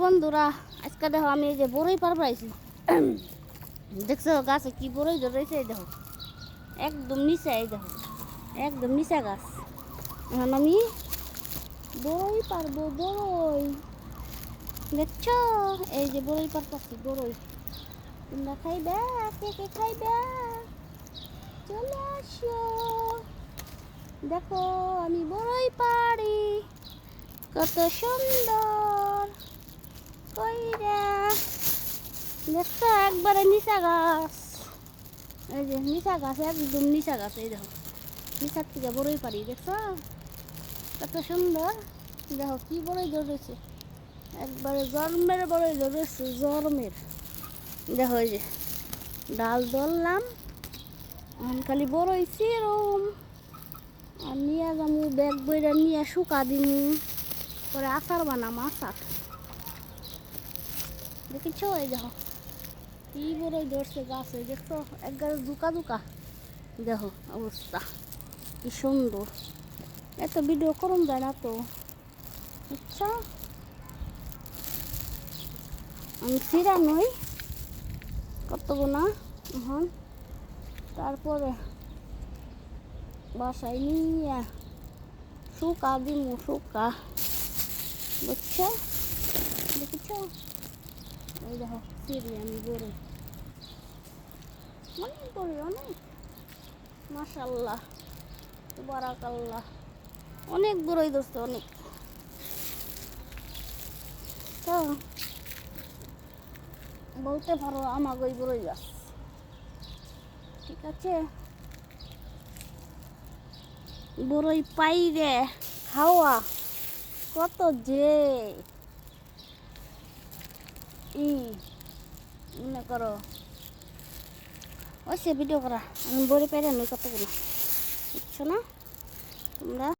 বন্ধুরা, আজকে দেখো আমি এই যে বড়ই পারছি। দেখছো গাছে কি বড়ই ধরেছে, এই দেখো একদম নিচে, এই দেখো একদম নিচা গাছ। এখন আমি বড়ই পারবো, বড়ই দেখছো, এই যে বড়ই পারতাছি, বড়ই তোমরা খাইবে, কে কে খাইবে চলে আসো। দেখো আমি বড়ই পারি কত সুন্দর কইরা, দেখছো একবারে নিচা গাছ, এই যে নিচা গাছ, একদম নিচা গাছ, এই দেখো নিচার থেকে বড়ই পারি, দেখছো কত সুন্দর। দেখো কি বড়ই ধরেছে, একবারে জন্মের বড়ই ধরেছে, জন্মের। দেখো এই যে ডাল ধরলাম, খালি বড়ই চিরম, আর নিয়ে যাবো ব্যাগ বইরা নিয়ে শুকা দিমু, পরে আচার বানাম, আচার। দেখেছো এই দেখো কি বড়ই ধরছে গাছে, দেখছো একবারে দুকা দুকা, দেখো অবস্থা কি সুন্দর। এত ভিডিও করুন যায় না তো, বুঝছো, আমি ফিরা নই কতগুনা। এখন তারপরে বাসায় নিয়ে শুকা দিমু, শুকা, বুঝছো। দেখেছো এই দেখো ফিরি আমি বড়ই, অনেক বড়ি, অনেক, মাশাল্লাহ বারাকাল্লাহ, অনেক বড়ই ধরছে, অনেক। তো বলতে পারো আমাকে ওই বড়ই গাছ, ঠিক আছে। বড়ই পাইরে খাওয়া কত যে মনে করো, ওই সে ভিডিও করা, আমি বড়ি পাইরে নই কতগুলো, বুঝছো না তোমরা।